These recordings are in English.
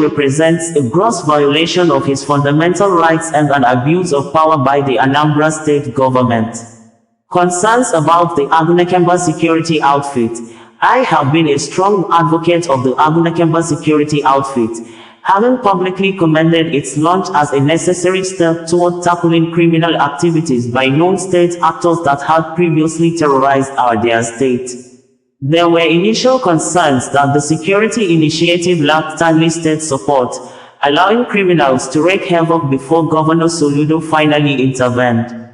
represents a gross violation of his fundamental rights and an abuse of power by the Anambra State government. Concerns about the Agunekemba security outfit. I have been a strong advocate of the Agunekemba security outfit, having publicly commended its launch as a necessary step toward tackling criminal activities by known state actors that had previously terrorized their state. There were initial concerns that the security initiative lacked timely state support, allowing criminals to wreak havoc before Governor Soludo finally intervened.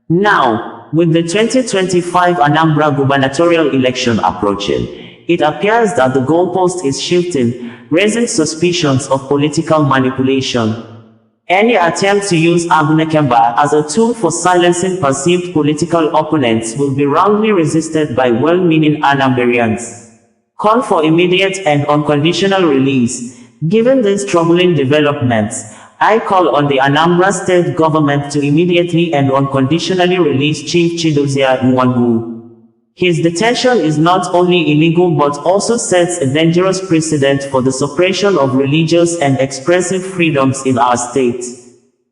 Now, with the 2025 Anambra gubernatorial election approaching, it appears that the goalpost is shifting, raising suspicions of political manipulation. Any attempt to use Agunekemba as a tool for silencing perceived political opponents will be roundly resisted by well-meaning Anambarians. Call for immediate and unconditional release. Given these troubling developments, I call on the Anambra State government to immediately and unconditionally release Chief Chidozia Nwangu. His detention is not only illegal but also sets a dangerous precedent for the suppression of religious and expressive freedoms in our state.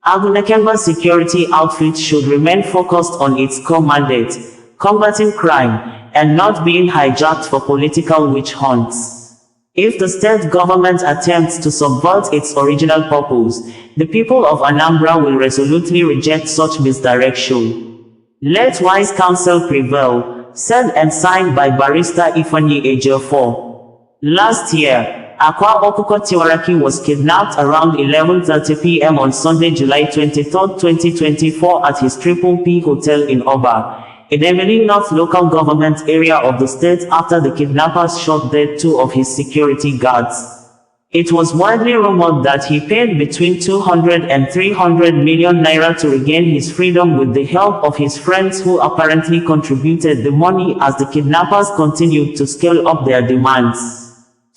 Agunekemba security outfit should remain focused on its core mandate, combating crime, and not being hijacked for political witch hunts. If the state government attempts to subvert its original purpose, the people of Anambra will resolutely reject such misdirection. Let wise counsel prevail, said and signed by Barrister Ifeanyi Ejiofor. Last year, Akwa Okuko Tiwaraki was kidnapped around 11:30 p.m. on Sunday, July 23, 2024 at his Triple P Hotel in Oba, Idemili North local government area of the state after the kidnappers shot dead two of his security guards. It was widely rumored that he paid between 200 and 300 million naira to regain his freedom with the help of his friends who apparently contributed the money as the kidnappers continued to scale up their demands.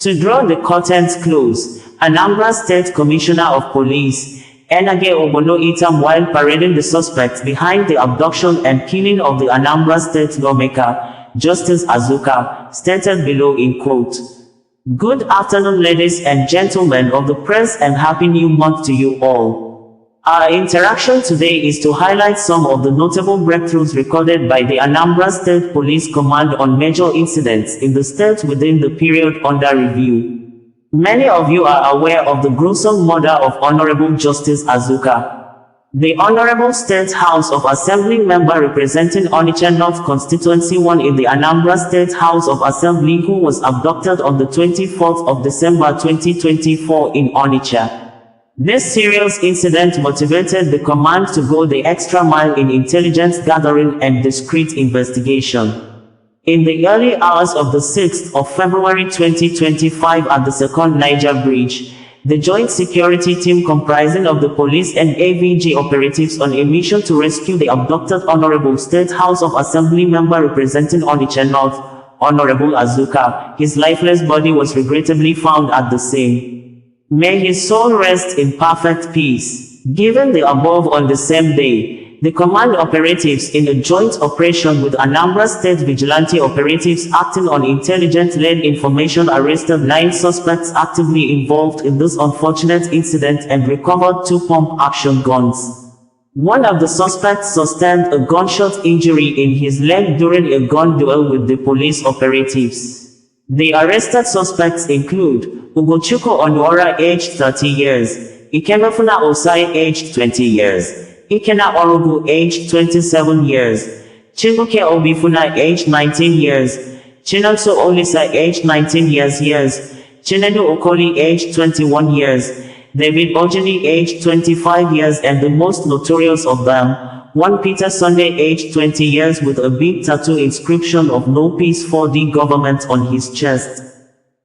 To draw the curtains close, Anambra State Commissioner of Police, Enage Obono Itam, while parading the suspects behind the abduction and killing of the Anambra State lawmaker, Justice Azuka, stated below in quote, "Good afternoon ladies and gentlemen of the press and happy new month to you all. Our interaction today is to highlight some of the notable breakthroughs recorded by the Anambra State Police Command on major incidents in the state within the period under review. Many of you are aware of the gruesome murder of Honorable Justice Azuka, the Honorable State House of Assembly member representing Onitsha North Constituency 1 in the Anambra State House of Assembly, who was abducted on the 24th of December 2024 in Onitsha. This serious incident motivated the command to go the extra mile in intelligence gathering and discreet investigation. In the early hours of the 6th of February 2025 at the Second Niger Bridge, the joint security team comprising of the police and AVG operatives on a mission to rescue the abducted Honorable State House of Assembly member representing Onitsha North, Honorable Azuka, his lifeless body was regrettably found at the scene. May his soul rest in perfect peace. Given the above on the same day, the command operatives in a joint operation with Anambra State vigilante operatives acting on intelligence-led information arrested 9 suspects actively involved in this unfortunate incident and recovered 2 pump-action guns. One of the suspects sustained a gunshot injury in his leg during a gun duel with the police operatives. The arrested suspects include Ugochukwu Onuora, aged 30 years, Ikemefuna Osai, aged 20 years, Ikena Orugu, aged 27 years, Chibuke Obifuna, aged 19 years, Chinonso Olisa, aged 19 years, Chinedu Okoli, aged 21 years, David Ojini, aged 25 years, and the most notorious of them, one Peter Sunday, aged 20 years, with a big tattoo inscription of No Peace 4D Government on his chest.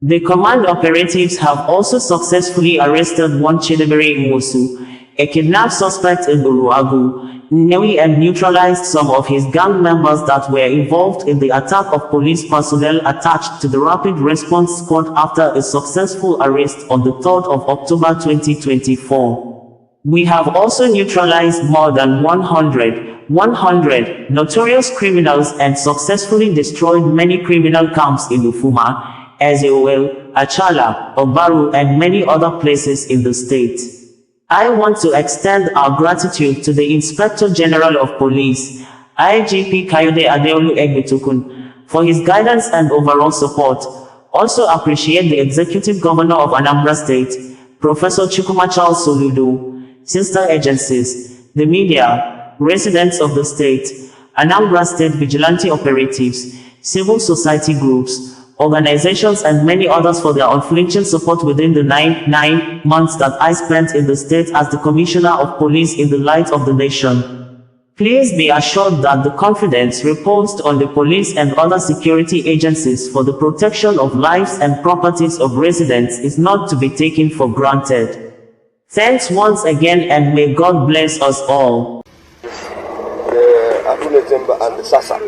The command operatives have also successfully arrested one Chidebere Nwosu, a kidnapped suspect in Uruagu, Nnewi, and neutralized some of his gang members that were involved in the attack of police personnel attached to the Rapid Response Squad after a successful arrest on the 3rd of October 2024. We have also neutralized more than 100 notorious criminals and successfully destroyed many criminal camps in Ufuma, Ezeowel, Achala, Obaru, and many other places in the state. I want to extend our gratitude to the Inspector General of Police, IGP Kayode Adeolu Egbetukun, for his guidance and overall support. Also appreciate the Executive Governor of Anambra State, Professor Chukwuma Charles Soludo, sister agencies, the media, residents of the state, Anambra State vigilante operatives, civil society groups, organizations and many others for their unflinching support within the nine months that I spent in the state as the Commissioner of Police in the light of the nation. Please be assured that the confidence reposed on the police and other security agencies for the protection of lives and properties of residents is not to be taken for granted. Thanks once again and may God bless us all. The Akunezemba and the Sasa.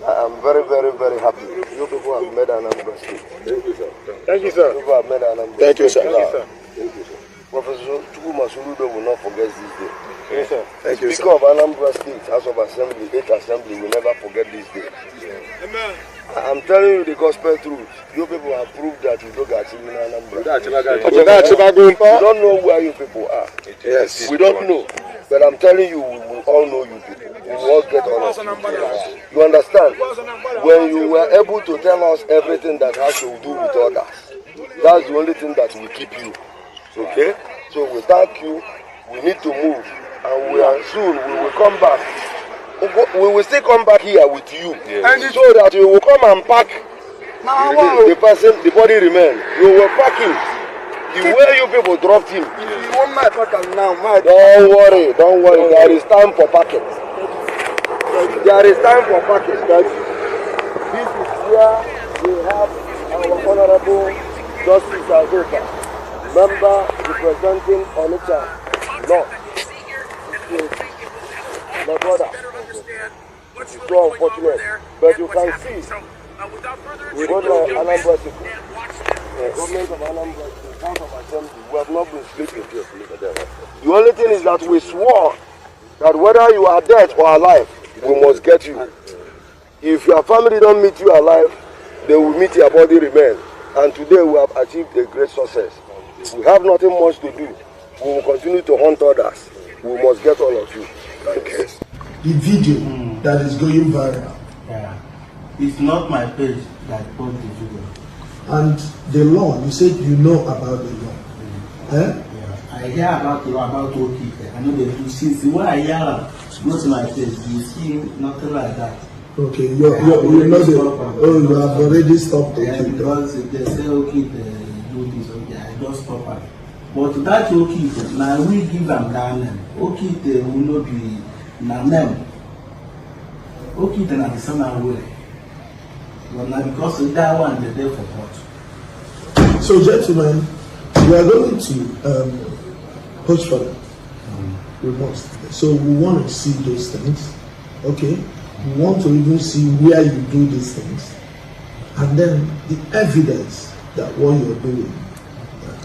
I am very, very, very happy. You people have made an State. Thank you, sir. Thank you, sir. You people have made an Thank you, sir. Thank you, sir. Thank you, sir. Professor Chukwuma Soludo will not forget this day. Yes, sir. Thank you, Speaker of Anambra State, House of Assembly, 8th Assembly will never forget this day. Amen. I'm telling you the gospel truth. You people have proved that you don't get in Anambra. We don't know where you people are. Yes. We don't know. But I'm telling you, we will all know you people. We will all get on us. You understand? When you were able to tell us everything that has to do with others, that's the only thing that will keep you. Okay? So we thank you. We need to move. And we are soon, we will come back. We will still come back here with you. Yes. And so that you will come and pack the person, the body remain. You will pack him. The way you people dropped him. Don't worry, don't worry. There is time for packing. There is time for packing. This is where we have our Honourable Justice Azoka, member representing Onitsha North. My brother, it's so unfortunate, but you can see, we don't know Anambra State, the government of Anambra State, House of Assembly, we have not been sleeping. The only thing is that we swore that whether you are dead or alive, we must get you. If your family don't meet you alive, they will meet your body remain. And today we have achieved a great success. We have nothing much to do. We will continue to hunt others. We must get all of you. Thank you. The video that is going viral. Yeah. It's not my page that post the video. And the law, you said you know about the law. Yeah. I hear about the law about OKI. I know they do since when I hear go to my page, you see nothing like that. Okay, you know you have already stopped it. Yeah, because if they say okay, they do this, okay, I just stop it. But that okay, now we give them down. Okay, they will not be na them. Okay, then at the same way. But now because of that one, they're there for what? So, gentlemen, we are going to push for them. We must. So we want to see those things. Okay. We want to even see where you do these things, and then the evidence that what you're doing,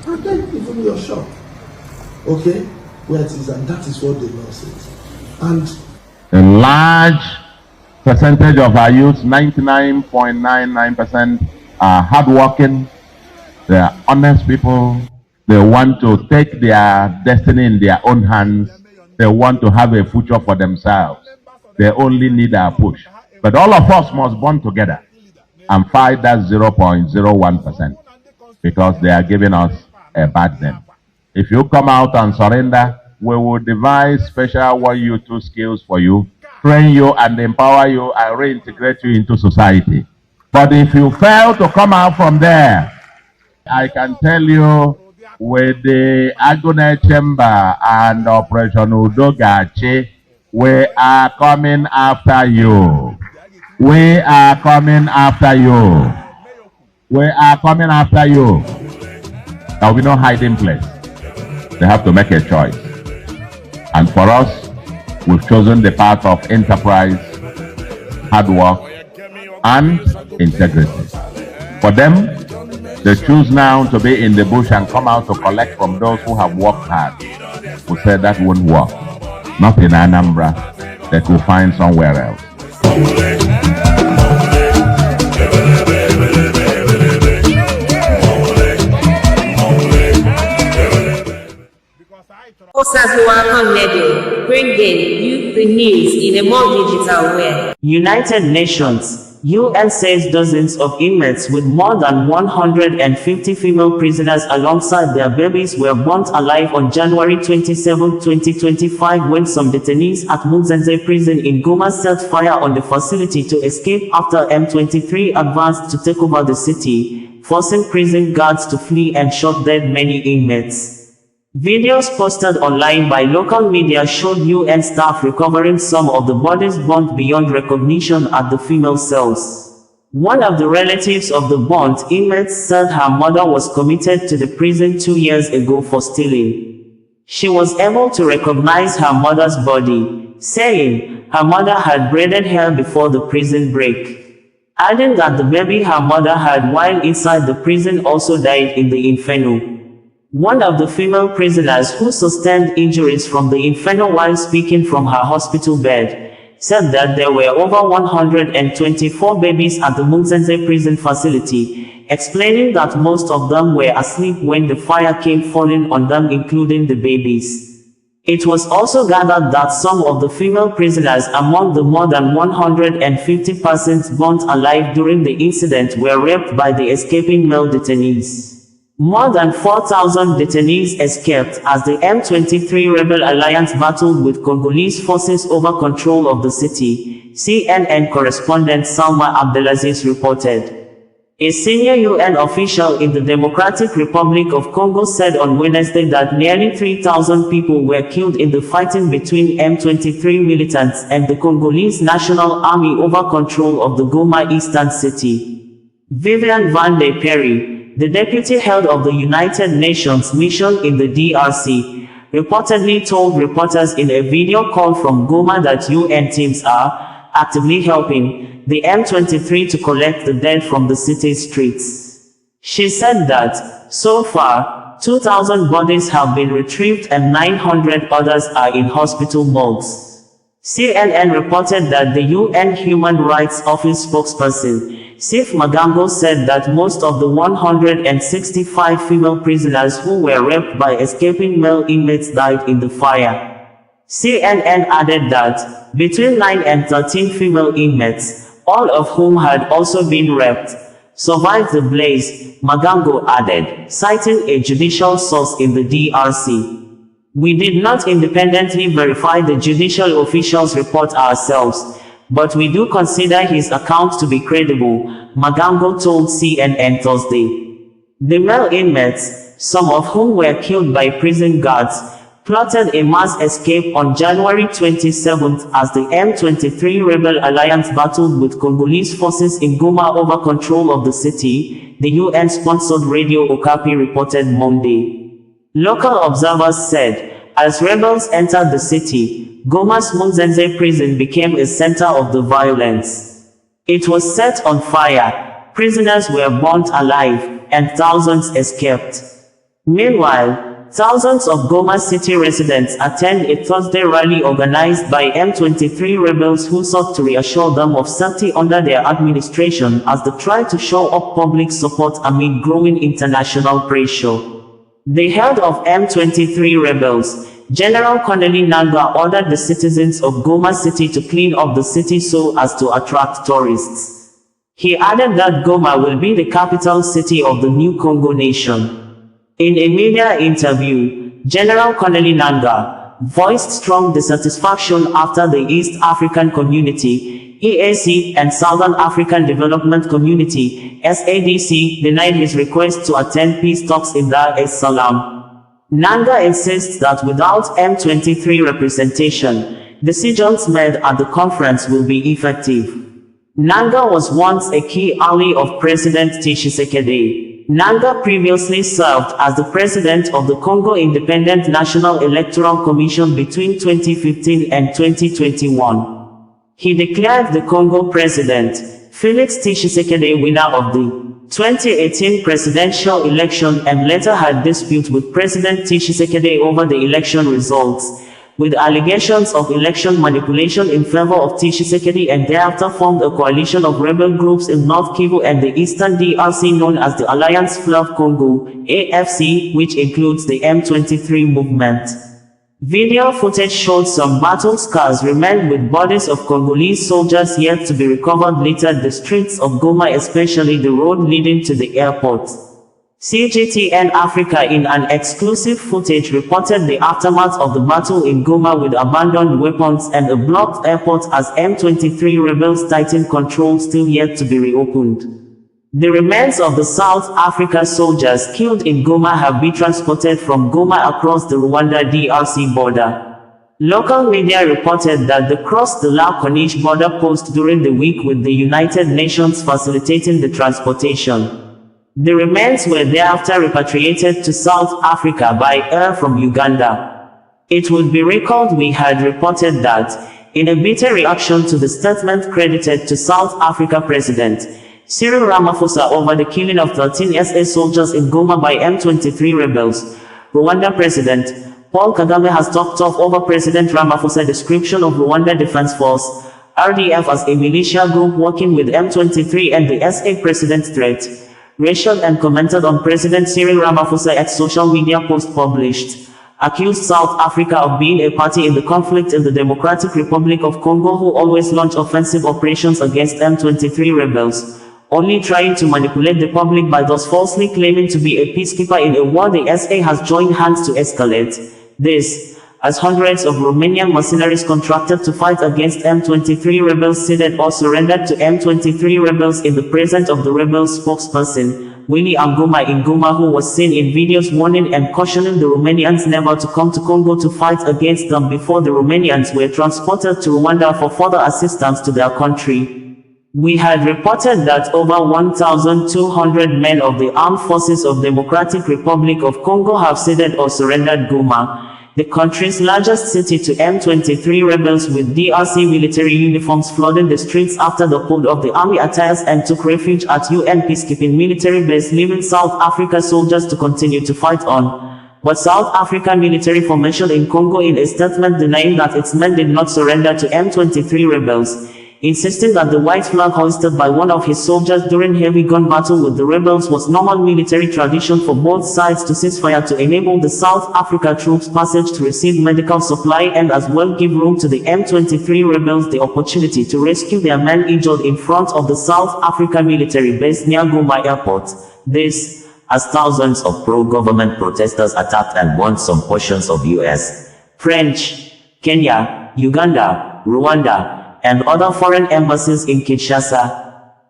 and then even your shop, okay, where it is, and that is what the law says. And a large percentage of our youth, 99.99%, are hardworking. They are honest people. They want to take their destiny in their own hands. They want to have a future for themselves. They only need our push. But all of us must bond together and fight that 0.01% because they are giving us a bad name. If you come out and surrender, we will devise special 1U2 skills for you, train you and empower you and reintegrate you into society. But if you fail to come out from there, I can tell you with the Agune Chamber and Operation Udogachi, we are coming after you. We are coming after you. We are coming after you. There will be no hiding place. They have to make a choice. And for us, we've chosen the path of enterprise, hard work, and integrity. For them, they choose now to be in the bush and come out to collect from those who have worked hard. We said that won't work. Not in Anambra, that will find somewhere else. Osawaru, bringing you the news in a more digital way. United Nations. UN says dozens of inmates with more than 150 female prisoners alongside their babies were burnt alive on January 27, 2025 when some detainees at Muzenze prison in Goma set fire on the facility to escape after M23 advanced to take over the city, forcing prison guards to flee and shot dead many inmates. Videos posted online by local media showed UN staff recovering some of the bodies burnt beyond recognition at the female cells. One of the relatives of the burnt inmates said her mother was committed to the prison 2 years ago for stealing. She was able to recognize her mother's body, saying her mother had braided hair before the prison break, adding that the baby her mother had while inside the prison also died in the inferno. One of the female prisoners who sustained injuries from the inferno while speaking from her hospital bed, said that there were over 124 babies at the Muzenze prison facility, explaining that most of them were asleep when the fire came falling on them, including the babies. It was also gathered that some of the female prisoners among the more than 150 persons burnt alive during the incident were raped by the escaping male detainees. More than 4,000 detainees escaped as the M23 rebel alliance battled with Congolese forces over control of the city, CNN correspondent Salma Abdelaziz reported. A senior UN official in the Democratic Republic of Congo said on Wednesday that nearly 3,000 people were killed in the fighting between M23 militants and the Congolese National Army over control of the Goma eastern city. Vivian van de Perry, the deputy head of the United Nations mission in the DRC, reportedly told reporters in a video call from Goma that UN teams are actively helping the M23 to collect the dead from the city's streets. She said that, so far, 2,000 bodies have been retrieved and 900 others are in hospital morgues. CNN reported that the UN Human Rights Office spokesperson, Sif Magango, said that most of the 165 female prisoners who were raped by escaping male inmates died in the fire. CNN added that, between 9 and 13 female inmates, all of whom had also been raped, survived the blaze, Magango added, citing a judicial source in the DRC. We did not independently verify the judicial official's report ourselves, but we do consider his account to be credible, Magango told CNN Thursday. The male inmates, some of whom were killed by prison guards, plotted a mass escape on January 27 as the M23 rebel alliance battled with Congolese forces in Goma over control of the city, the UN-sponsored Radio Okapi reported Monday. Local observers said, as rebels entered the city, Goma's Muzenze prison became a center of the violence. It was set on fire, prisoners were burnt alive, and thousands escaped. Meanwhile, thousands of Goma city residents attend a Thursday rally organized by M23 rebels who sought to reassure them of safety under their administration as they try to show up public support amid growing international pressure. The head of M23 rebels, General Corneille Nangaa, ordered the citizens of Goma City to clean up the city so as to attract tourists. He added that Goma will be the capital city of the new Congo nation. In a media interview, General Corneille Nangaa voiced strong dissatisfaction after the East African Community (EAC) and Southern African Development Community (SADC) denied his request to attend peace talks in Dar es Salaam. Nangaa insists that without M23 representation, decisions made at the conference will be effective. Nangaa was once a key ally of President Tshisekedi. Nangaa previously served as the president of the Congo Independent National Electoral Commission between 2015 and 2021. He declared the Congo president, Felix Tshisekedi, winner of the 2018 presidential election and later had disputes with President Tshisekedi over the election results, with allegations of election manipulation in favor of Tshisekedi, and thereafter formed a coalition of rebel groups in North Kivu and the Eastern DRC known as the Alliance Fleuve Congo, AFC, which includes the M23 movement. Video footage showed some battle scars remained with bodies of Congolese soldiers yet to be recovered littered the streets of Goma, especially the road leading to the airport. CGTN Africa in an exclusive footage reported the aftermath of the battle in Goma with abandoned weapons and a blocked airport as M23 rebels tighten control still yet to be reopened. The remains of the South Africa soldiers killed in Goma have been transported from Goma across the Rwanda-DRC border. Local media reported that they crossed the La Corniche border post during the week with the United Nations facilitating the transportation. The remains were thereafter repatriated to South Africa by air from Uganda. It would be recalled we had reported that, in a bitter reaction to the statement credited to South Africa President Cyril Ramaphosa over the killing of 13 SA soldiers in Goma by M23 rebels, Rwanda President Paul Kagame has talked off over President Ramaphosa's description of Rwanda Defense Force, RDF, as a militia group working with M23 and the SA president threat, racial, and commented on President Cyril Ramaphosa's social media post published, accused South Africa of being a party in the conflict in the Democratic Republic of Congo who always launch offensive operations against M23 rebels, only trying to manipulate the public by thus falsely claiming to be a peacekeeper in a war the SA has joined hands to escalate. This, as hundreds of Romanian mercenaries contracted to fight against M23 rebels ceded or surrendered to M23 rebels in the presence of the rebels' spokesperson, Willy Angoma Ingoma, who was seen in videos warning and cautioning the Romanians never to come to Congo to fight against them before the Romanians were transported to Rwanda for further assistance to their country. We had reported that over 1,200 men of the Armed Forces of Democratic Republic of Congo have ceded or surrendered Goma, the country's largest city, to M23 rebels, with DRC military uniforms flooding the streets after the pulled of the army attires and took refuge at UN peacekeeping military base, leaving South Africa soldiers to continue to fight on. But South African military formation in Congo in a statement denying that its men did not surrender to M23 rebels, insisting that the white flag hoisted by one of his soldiers during heavy gun battle with the rebels was normal military tradition for both sides to cease fire to enable the South Africa troops passage to receive medical supply and as well give room to the M23 rebels the opportunity to rescue their men injured in front of the South Africa military base near Goma Airport. This, as thousands of pro-government protesters attacked and burned some portions of US, French, Kenya, Uganda, Rwanda, and other foreign embassies in Kinshasa.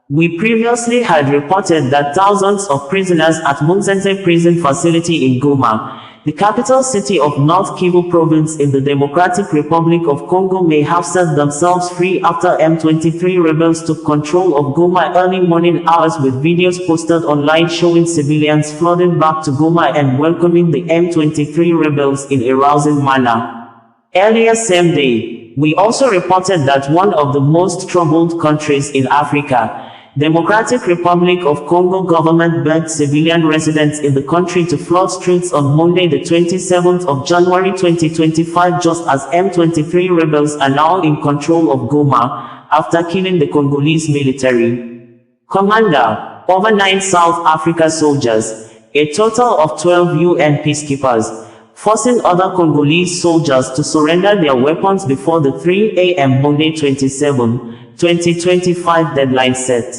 We previously had reported that thousands of prisoners at Munzenze prison facility in Goma, the capital city of North Kivu province in the Democratic Republic of Congo, may have set themselves free after M23 rebels took control of Goma early morning hours, with videos posted online showing civilians flooding back to Goma and welcoming the M23 rebels in a rousing manner. Earlier same day, we also reported that one of the most troubled countries in Africa, Democratic Republic of Congo, government begged civilian residents in the country to flood streets on Monday the 27th of January 2025 just as M23 rebels are now in control of Goma, after killing the Congolese military commander, over 9 South Africa soldiers, a total of 12 UN peacekeepers, forcing other Congolese soldiers to surrender their weapons before the 3 a.m. Monday 27, 2025 deadline set.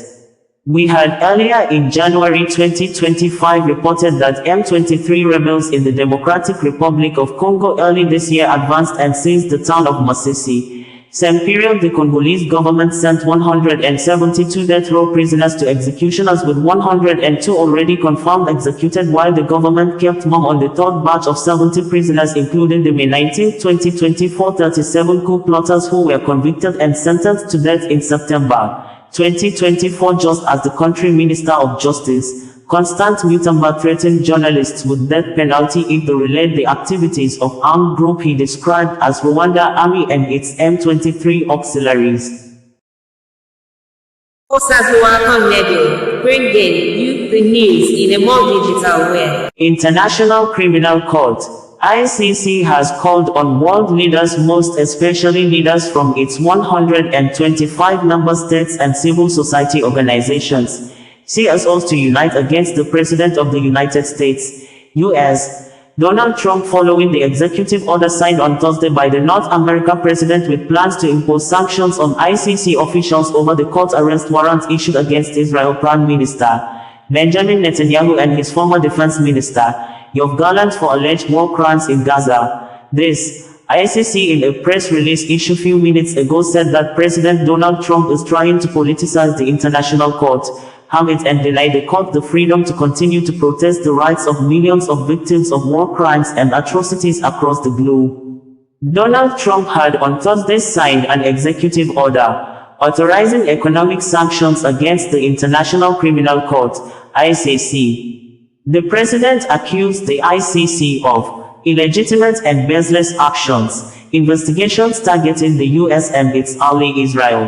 We had earlier in January 2025 reported that M23 rebels in the Democratic Republic of Congo early this year advanced and seized the town of Masisi. Same period, the Congolese government sent 172 death row prisoners to executioners, with 102 already confirmed executed, while the government kept mum on the third batch of 70 prisoners, including the May 19, 2024 37 coup plotters who were convicted and sentenced to death in September 2024, just as the country Minister of Justice, Constant Mutamba, threatened journalists with death penalty if they relayed the activities of armed group he described as Rwanda Army and its M23 auxiliaries. Bringing you the news in a more digital way. International Criminal Court, ICC, has called on world leaders, most especially leaders from its 125 member states and civil society organizations, CSOs, to unite against the President of the United States, U.S., Donald Trump following the executive order signed on Thursday by the North American president with plans to impose sanctions on ICC officials over the court arrest warrant issued against Israel Prime Minister Benjamin Netanyahu and his former defense minister Yoav Gallant for alleged war crimes in Gaza. This ICC in a press release issued few minutes ago said that President Donald Trump is trying to politicize the international court, harm it and deny the court the freedom to continue to protest the rights of millions of victims of war crimes and atrocities across the globe. Donald Trump had on Thursday signed an executive order authorizing economic sanctions against the International Criminal Court, ICC. The president accused the ICC of illegitimate and baseless actions, investigations targeting the US and its ally Israel.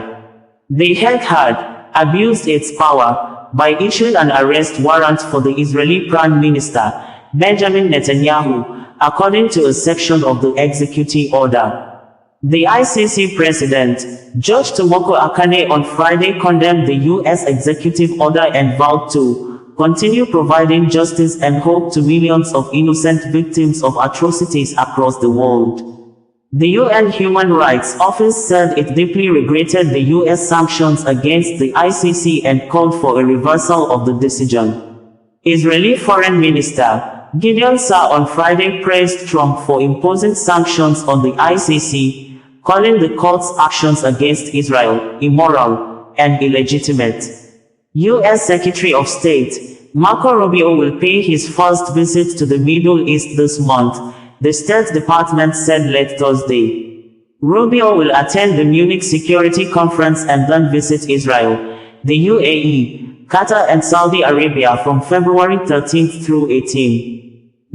The Hague had abused its power by issuing an arrest warrant for the Israeli Prime Minister, Benjamin Netanyahu, according to a section of the executive order. The ICC president, Judge Tomoko Akane, on Friday condemned the U.S. executive order and vowed to continue providing justice and hope to millions of innocent victims of atrocities across the world. The UN Human Rights Office said it deeply regretted the U.S. sanctions against the ICC and called for a reversal of the decision. Israeli Foreign Minister Gideon Saar on Friday praised Trump for imposing sanctions on the ICC, calling the court's actions against Israel immoral and illegitimate. U.S. Secretary of State Marco Rubio will pay his first visit to the Middle East this month, the State Department said late Thursday. Rubio will attend the Munich Security Conference and then visit Israel, the UAE, Qatar and Saudi Arabia from February 13 through 18.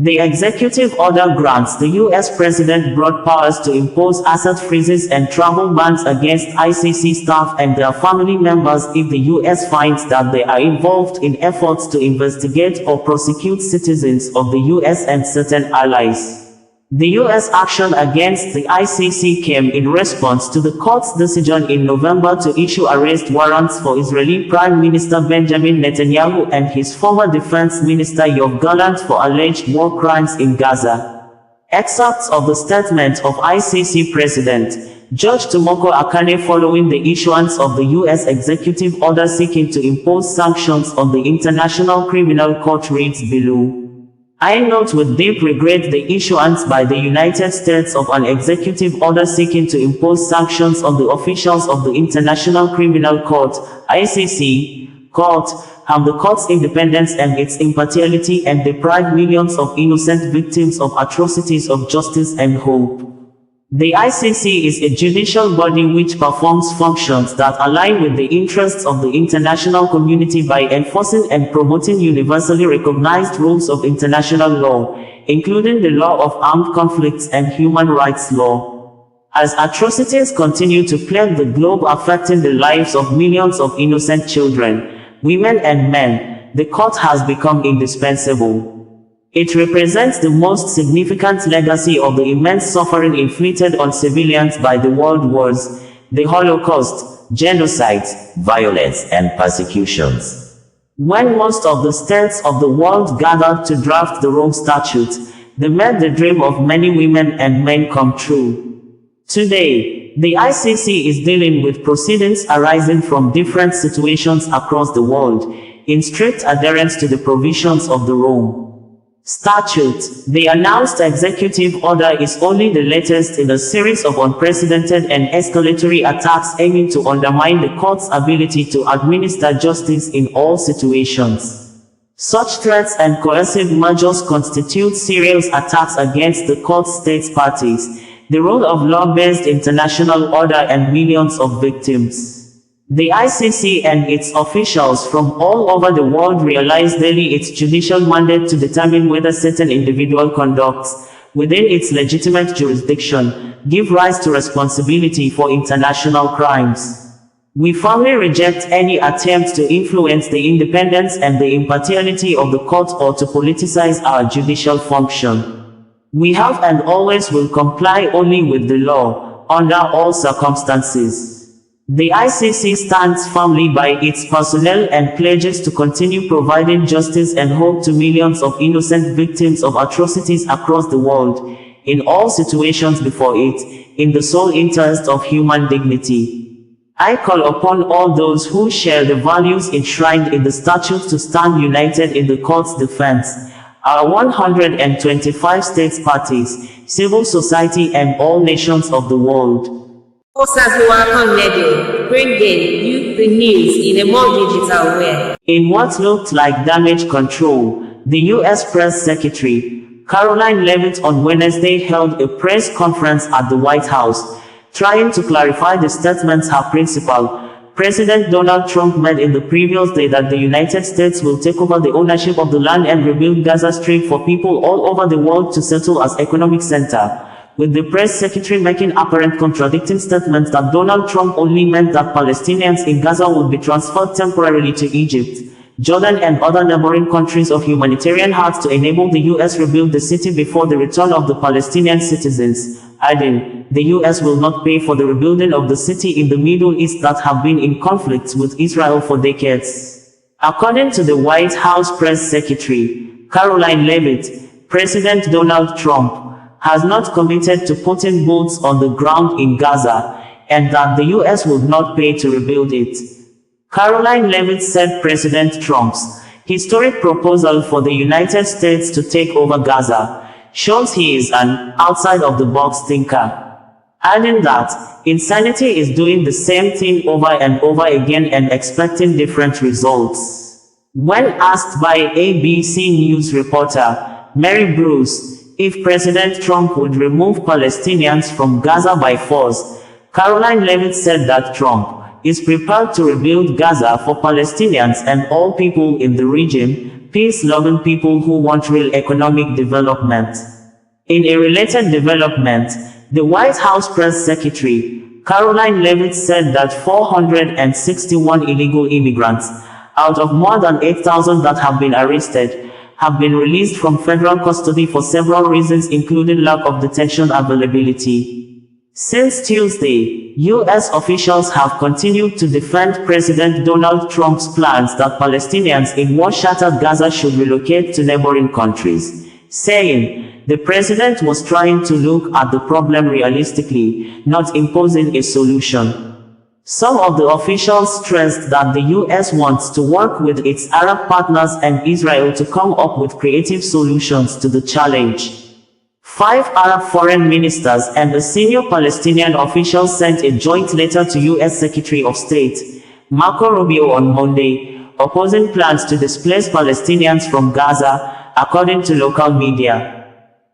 The executive order grants the U.S. president broad powers to impose asset freezes and travel bans against ICC staff and their family members if the U.S. finds that they are involved in efforts to investigate or prosecute citizens of the U.S. and certain allies. The U.S. action against the ICC came in response to the court's decision in November to issue arrest warrants for Israeli Prime Minister Benjamin Netanyahu and his former defense minister Yoav Gallant for alleged war crimes in Gaza. Excerpts of the statement of ICC President Judge Tomoko Akane following the issuance of the U.S. executive order seeking to impose sanctions on the International Criminal Court reads below. I note with deep regret the issuance by the United States of an executive order seeking to impose sanctions on the officials of the International Criminal Court, ICC, harm the court's independence and its impartiality and deprive millions of innocent victims of atrocities of justice and hope. The ICC is a judicial body which performs functions that align with the interests of the international community by enforcing and promoting universally recognized rules of international law, including the law of armed conflicts and human rights law. As atrocities continue to plague the globe affecting the lives of millions of innocent children, women and men, the court has become indispensable. It represents the most significant legacy of the immense suffering inflicted on civilians by the world wars, the Holocaust, genocides, violence, and persecutions. When most of the states of the world gathered to draft the Rome Statute, they made the dream of many women and men come true. Today, the ICC is dealing with proceedings arising from different situations across the world, in strict adherence to the provisions of the Rome Statute. The announced executive order is only the latest in a series of unprecedented and escalatory attacks aiming to undermine the court's ability to administer justice in all situations. Such threats and coercive measures constitute serious attacks against the court's state parties, the rule of law-based international order and millions of victims. The ICC and its officials from all over the world realize daily its judicial mandate to determine whether certain individual conducts, within its legitimate jurisdiction, give rise to responsibility for international crimes. We firmly reject any attempt to influence the independence and the impartiality of the court or to politicize our judicial function. We have and always will comply only with the law, under all circumstances. The ICC stands firmly by its personnel and pledges to continue providing justice and hope to millions of innocent victims of atrocities across the world, in all situations before it, in the sole interest of human dignity. I call upon all those who share the values enshrined in the statute to stand united in the court's defense. Our 125 states parties, civil society and all nations of the world. Osawaru bringing you the news in a more digital way. In what looked like damage control, the U.S. Press Secretary, Caroline Leavitt, on Wednesday held a press conference at the White House, trying to clarify the statements her principal, President Donald Trump, made in the previous day that the United States will take over the ownership of the land and rebuild Gaza Strip for people all over the world to settle as economic center, with the press secretary making apparent contradicting statements that Donald Trump only meant that Palestinians in Gaza would be transferred temporarily to Egypt, Jordan and other neighboring countries of humanitarian heart to enable the U.S. rebuild the city before the return of the Palestinian citizens, adding, the U.S. will not pay for the rebuilding of the city in the Middle East that have been in conflict with Israel for decades. According to the White House press secretary, Caroline Leavitt, President Donald Trump has not committed to putting boots on the ground in Gaza, and that the U.S. would not pay to rebuild it. Caroline Leavitt said President Trump's historic proposal for the United States to take over Gaza shows he is an outside-of-the-box thinker, adding that insanity is doing the same thing over and over again and expecting different results. When asked by ABC News reporter Mary Bruce if President Trump would remove Palestinians from Gaza by force, Caroline Leavitt said that Trump is prepared to rebuild Gaza for Palestinians and all people in the region, peace-loving people who want real economic development. In a related development, the White House press secretary, Caroline Leavitt, said that 461 illegal immigrants, out of more than 8,000 that have been arrested, have been released from federal custody for several reasons, including lack of detention availability. Since Tuesday, U.S. officials have continued to defend President Donald Trump's plans that Palestinians in war-shattered Gaza should relocate to neighboring countries, saying the president was trying to look at the problem realistically, not imposing a solution. Some of the officials stressed that the U.S. wants to work with its Arab partners and Israel to come up with creative solutions to the challenge. 5 Arab foreign ministers and a senior Palestinian official sent a joint letter to U.S. Secretary of State Marco Rubio on Monday, opposing plans to displace Palestinians from Gaza, according to local media.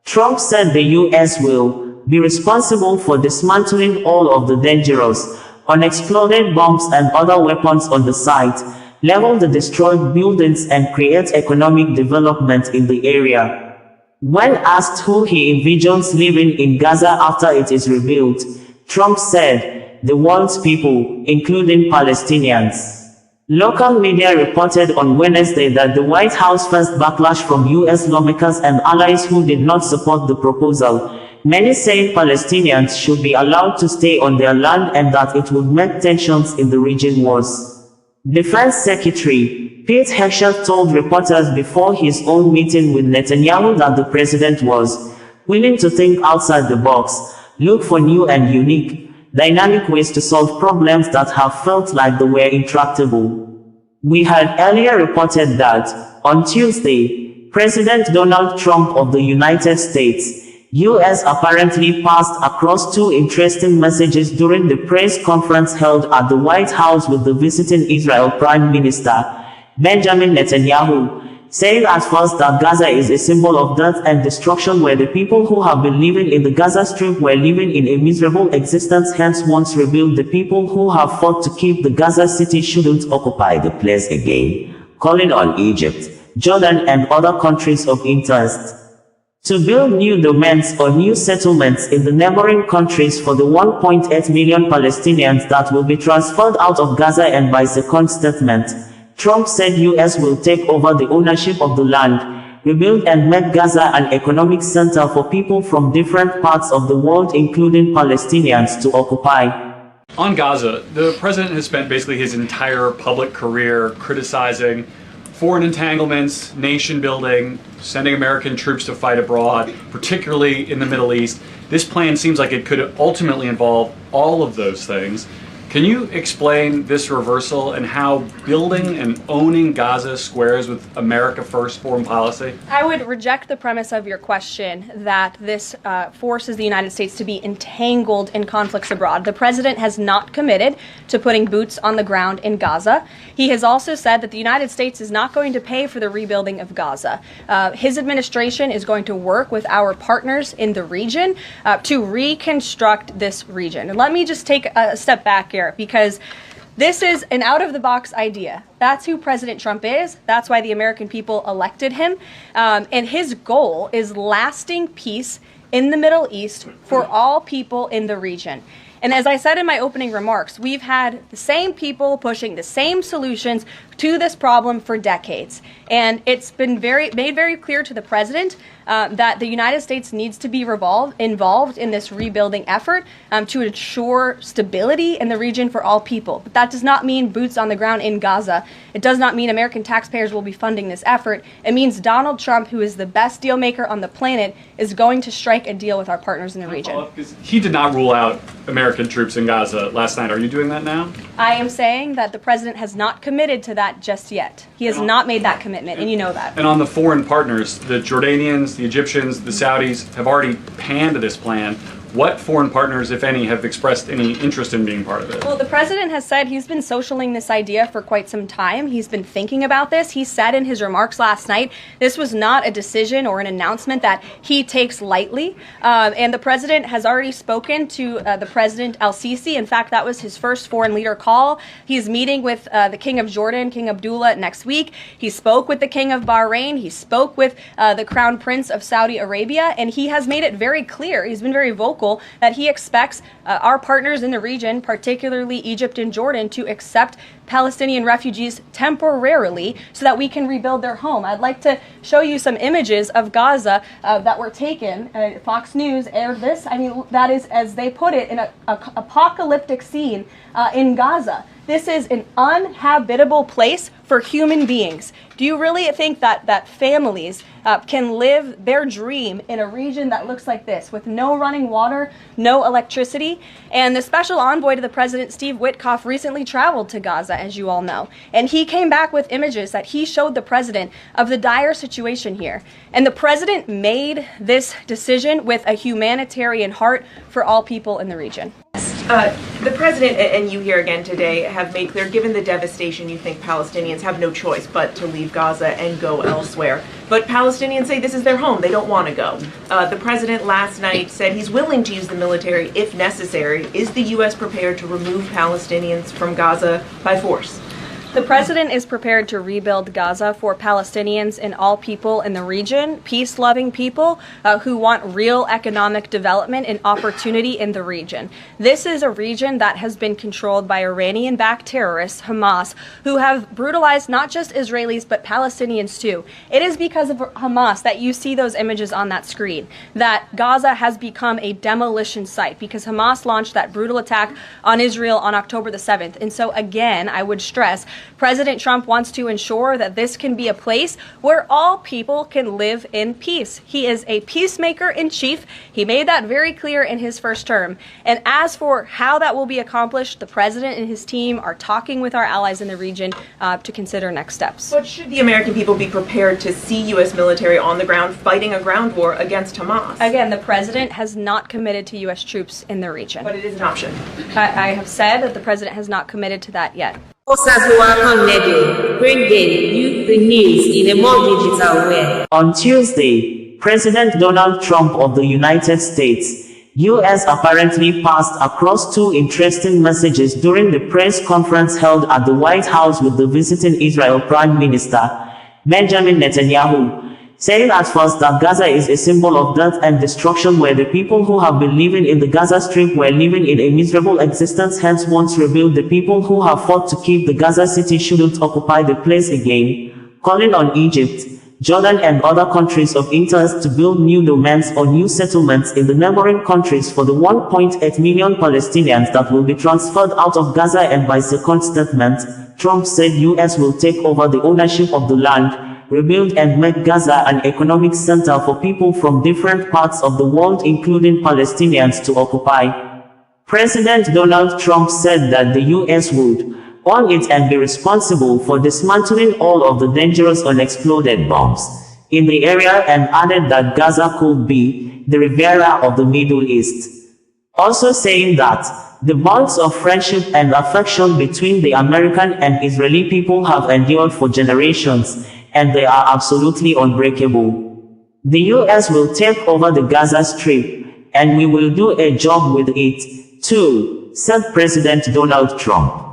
Trump said the U.S. will be responsible for dismantling all of the dangerous, unexploded bombs and other weapons on the site, level the destroyed buildings and create economic development in the area. When asked who he envisions living in Gaza after it is rebuilt, Trump said, the world's people, including Palestinians. Local media reported on Wednesday that the White House faced backlash from U.S. lawmakers and allies who did not support the proposal, many saying Palestinians should be allowed to stay on their land and that it would make tensions in the region worse. Defense Secretary Pete Hegseth told reporters before his own meeting with Netanyahu that the president was willing to think outside the box, look for new and unique, dynamic ways to solve problems that have felt like they were intractable. We had earlier reported that, on Tuesday, President Donald Trump of the United States, U.S. apparently passed across 2 interesting messages during the press conference held at the White House with the visiting Israel Prime Minister, Benjamin Netanyahu, saying at first that Gaza is a symbol of death and destruction where the people who have been living in the Gaza Strip were living in a miserable existence, hence once rebuilt the people who have fought to keep the Gaza city shouldn't occupy the place again, calling on Egypt, Jordan and other countries of interest to build new domains or new settlements in the neighboring countries for the 1.8 million Palestinians that will be transferred out of Gaza. And by second statement, Trump said U.S. will take over the ownership of the land, rebuild and make Gaza an economic center for people from different parts of the world, including Palestinians, to occupy. On Gaza, the president has spent basically his entire public career criticizing foreign entanglements, nation building, sending American troops to fight abroad, particularly in the Middle East. This plan seems like it could ultimately involve all of those things. Can you explain this reversal and how building and owning Gaza squares with America First foreign policy? I would reject the premise of your question that this forces the United States to be entangled in conflicts abroad. The president has not committed to putting boots on the ground in Gaza. He has also said that the United States is not going to pay for the rebuilding of Gaza. His administration is going to work with our partners in the region to reconstruct this region. And let me just take a step back here, because this is an out-of-the-box idea. That's who President Trump is. That's why the American people elected him. And his goal is lasting peace in the Middle East for all people in the region. And as I said in my opening remarks, we've had the same people pushing the same solutions to this problem for decades. And it's been made very clear to the president that the United States needs to be involved in this rebuilding effort to ensure stability in the region for all people. But that does not mean boots on the ground in Gaza. It does not mean American taxpayers will be funding this effort. It means Donald Trump, who is the best deal maker on the planet, is going to strike a deal with our partners in the region. He did not rule out American troops in Gaza last night. Are you doing that now? I am saying that the president has not committed to that just yet. He has not made that commitment, and you know that. And on the foreign partners, the Jordanians, the Egyptians, the Saudis have already panned this plan. What foreign partners, if any, have expressed any interest in being part of it? Well, the president has said he's been socialing this idea for quite some time. He's been thinking about this. He said in his remarks last night, this was not a decision or an announcement that he takes lightly. And the president has already spoken to the President al-Sisi. In fact, that was his first foreign leader call. He's meeting with the King of Jordan, King Abdullah, next week. He spoke with the King of Bahrain. He spoke with the Crown Prince of Saudi Arabia. And he has made it very clear, he's been very vocal, that he expects our partners in the region, particularly Egypt and Jordan, to accept Palestinian refugees temporarily so that we can rebuild their home. I'd like to show you some images of Gaza that were taken. Fox News aired this. I mean, that is, as they put it, an apocalyptic scene in Gaza. This is an uninhabitable place for human beings. Do you really think that families can live their dream in a region that looks like this, with no running water, no electricity? And the special envoy to the president, Steve Witkoff, recently traveled to Gaza, as you all know. And he came back with images that he showed the president of the dire situation here. And the president made this decision with a humanitarian heart for all people in the region. The president and you here again today have made clear, given the devastation, you think Palestinians have no choice but to leave Gaza and go elsewhere. But Palestinians say this is their home. They don't want to go. The president last night said he's willing to use the military if necessary. Is the U.S. prepared to remove Palestinians from Gaza by force? The president is prepared to rebuild Gaza for Palestinians and all people in the region, peace-loving people who want real economic development and opportunity in the region. This is a region that has been controlled by Iranian-backed terrorists, Hamas, who have brutalized not just Israelis but Palestinians too. It is because of Hamas that you see those images on that screen, that Gaza has become a demolition site, because Hamas launched that brutal attack on Israel on October the 7th. And so again, I would stress, President Trump wants to ensure that this can be a place where all people can live in peace. He is a peacemaker in chief. He made that very clear in his first term. And as for how that will be accomplished, the president and his team are talking with our allies in the region to consider next steps. But should the American people be prepared to see U.S. military on the ground fighting a ground war against Hamas? Again, the president has not committed to U.S. troops in the region. But it is an option. I have said that the president has not committed to that yet. Osawaru, bringing you the news in a more digital way. On Tuesday, President Donald Trump of the United States, U.S. apparently passed across two interesting messages during the press conference held at the White House with the visiting Israel Prime Minister, Benjamin Netanyahu, saying at first that Gaza is a symbol of death and destruction, where the people who have been living in the Gaza Strip were living in a miserable existence. Hence, once rebuilt, the people who have fought to keep the Gaza city shouldn't occupy the place again, calling on Egypt, Jordan and other countries of interest to build new domains or new settlements in the neighboring countries for the 1.8 million Palestinians that will be transferred out of Gaza, and by second statement, Trump said US will take over the ownership of the land, rebuild and make Gaza an economic center for people from different parts of the world, including Palestinians, to occupy. President Donald Trump said that the US would own it and be responsible for dismantling all of the dangerous unexploded bombs in the area, and added that Gaza could be the Riviera of the Middle East. Also saying that the bonds of friendship and affection between the American and Israeli people have endured for generations, and they are absolutely unbreakable. The US will take over the Gaza Strip, and we will do a job with it, too, said President Donald Trump.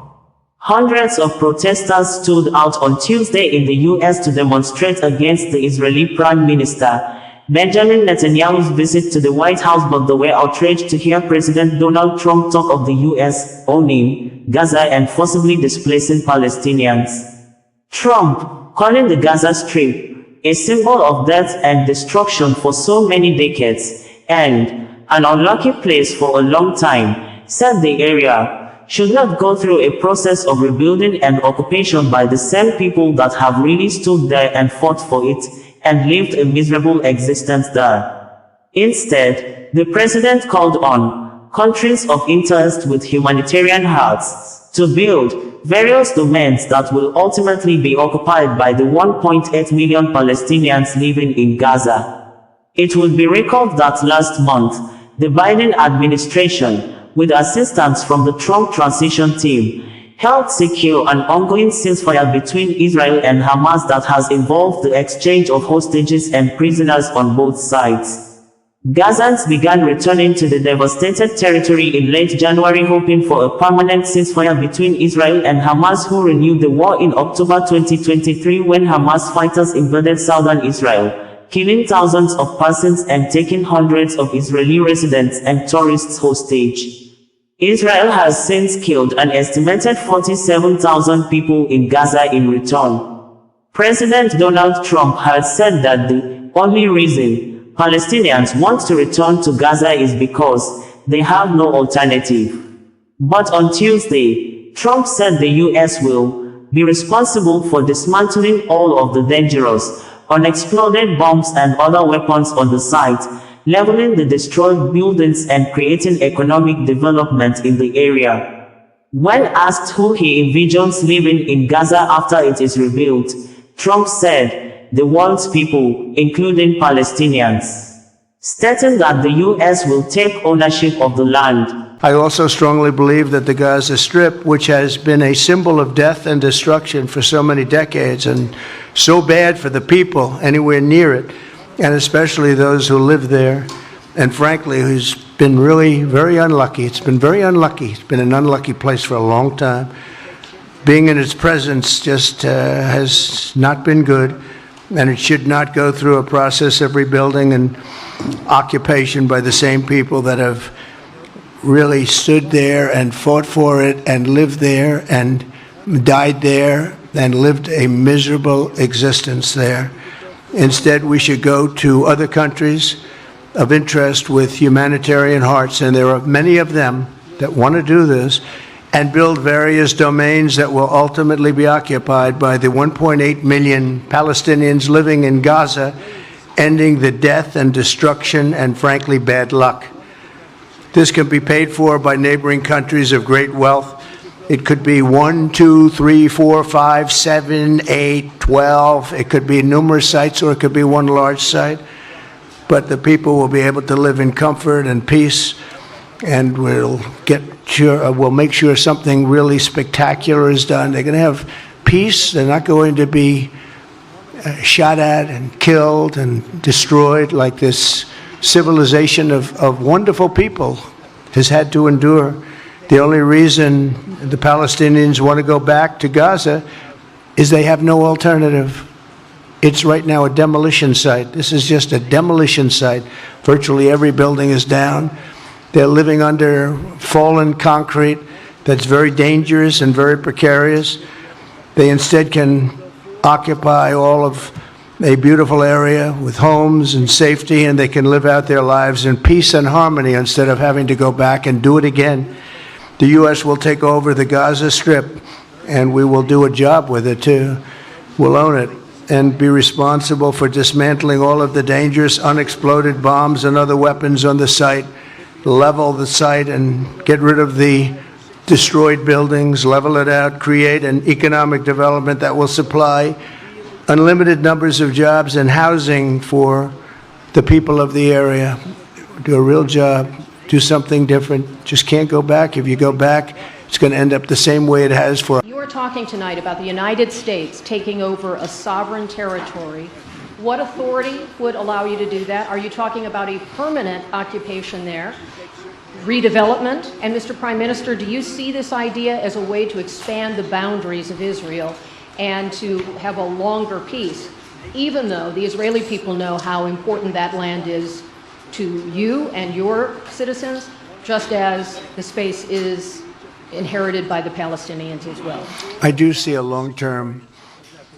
Hundreds of protesters stood out on Tuesday in the US to demonstrate against the Israeli Prime Minister Benjamin Netanyahu's visit to the White House, but they were outraged to hear President Donald Trump talk of the US owning Gaza and forcibly displacing Palestinians. Trump, calling the Gaza Strip a symbol of death and destruction for so many decades, and an unlucky place for a long time, said the area should not go through a process of rebuilding and occupation by the same people that have really stood there and fought for it, and lived a miserable existence there. Instead, the president called on countries of interest with humanitarian hearts to build various domains that will ultimately be occupied by the 1.8 million Palestinians living in Gaza. It will be recalled that last month, the Biden administration, with assistance from the Trump transition team, helped secure an ongoing ceasefire between Israel and Hamas that has involved the exchange of hostages and prisoners on both sides. Gazans began returning to the devastated territory in late January, hoping for a permanent ceasefire between Israel and Hamas, who renewed the war in October 2023 when Hamas fighters invaded southern Israel, killing thousands of persons and taking hundreds of Israeli residents and tourists hostage. Israel has since killed an estimated 47,000 people in Gaza in return. President Donald Trump had said that the only reason Palestinians want to return to Gaza is because they have no alternative. But on Tuesday, Trump said the US will be responsible for dismantling all of the dangerous, unexploded bombs and other weapons on the site, leveling the destroyed buildings and creating economic development in the area. When asked who he envisions living in Gaza after it is rebuilt, Trump said, "The world's people, including Palestinians," stating that the US will take ownership of the land. I also strongly believe that the Gaza Strip, which has been a symbol of death and destruction for so many decades and so bad for the people anywhere near it, and especially those who live there, and frankly, who's been really very unlucky. It's been very unlucky. It's been an unlucky place for a long time. Being in its presence just has not been good, and it should not go through a process of rebuilding and occupation by the same people that have really stood there and fought for it and lived there and died there and lived a miserable existence there. Instead, we should go to other countries of interest with humanitarian hearts, and there are many of them that want to do this, and build various domains that will ultimately be occupied by the 1.8 million Palestinians living in Gaza, ending the death and destruction and, frankly, bad luck. This can be paid for by neighboring countries of great wealth. It could be 1, 2, 3, 4, 5, 7, 8, 12. It could be numerous sites, or it could be one large site. But the people will be able to live in comfort and peace, and we'll make sure something really spectacular is done. They're going to have peace. They're not going to be shot at and killed and destroyed like this civilization of wonderful people has had to endure. The only reason the Palestinians want to go back to Gaza is they have no alternative. It's right now a demolition site. This is just a demolition site. Virtually every building is down. They're living under fallen concrete that's very dangerous and very precarious. They instead can occupy all of a beautiful area with homes and safety, and they can live out their lives in peace and harmony instead of having to go back and do it again. The U.S. will take over the Gaza Strip, and we will do a job with it, too. We'll own it and be responsible for dismantling all of the dangerous unexploded bombs and other weapons on the site, level the site and get rid of the destroyed buildings, level it out, create an economic development that will supply unlimited numbers of jobs and housing for the people of the area. Do a real job, do something different. Just can't go back. If you go back, it's going to end up the same way it has for. You are talking tonight about the United States taking over a sovereign territory. What authority would allow you to do that? Are you talking about a permanent occupation there? Redevelopment? And Mr. Prime Minister, do you see this idea as a way to expand the boundaries of Israel and to have a longer peace, even though the Israeli people know how important that land is to you and your citizens, just as the space is inherited by the Palestinians as well? I do see a long-term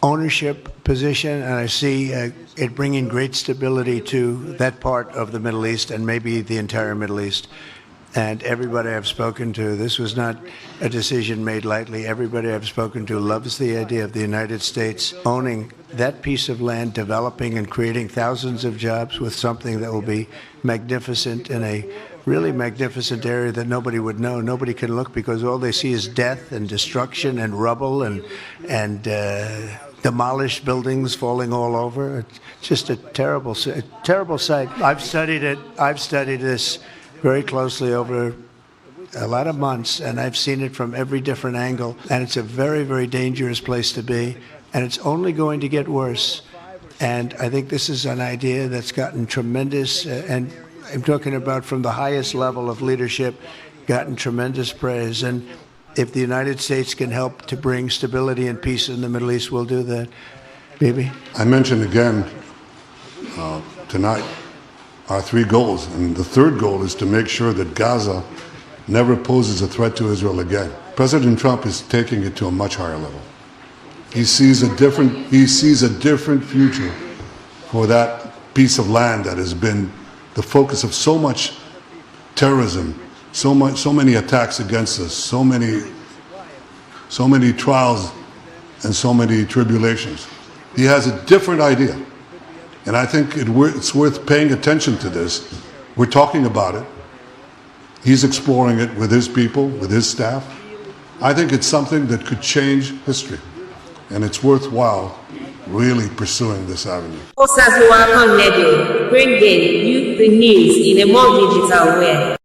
ownership position, and I see it bringing great stability to that part of the Middle East and maybe the entire Middle East. And everybody I've spoken to, this was not a decision made lightly. Everybody I've spoken to loves the idea of the United States owning that piece of land, developing and creating thousands of jobs with something that will be magnificent in a really magnificent area that nobody would know. Nobody can look because all they see is death and destruction and rubble and demolished buildings falling all over. It's just a terrible sight. I've studied it. I've studied this very closely over a lot of months, and I've seen it from every different angle, and it's a very, very dangerous place to be, and it's only going to get worse. And I think this is an idea that's gotten tremendous, and I'm talking about from the highest level of leadership, gotten tremendous praise. And if the United States can help to bring stability and peace in the Middle East, we'll do that. Bibi? I mentioned again tonight our three goals, and the third goal is to make sure that Gaza never poses a threat to Israel again. President Trump is taking it to a much higher level. He sees a different future for that piece of land that has been the focus of so much terrorism, so many attacks against us, so many trials and so many tribulations. He has a different idea. And I think it's worth paying attention to this. We're talking about it. He's exploring it with his people, with his staff. I think it's something that could change history. And it's worthwhile really pursuing this avenue. Osawaru, bringing you the news in a more digital way.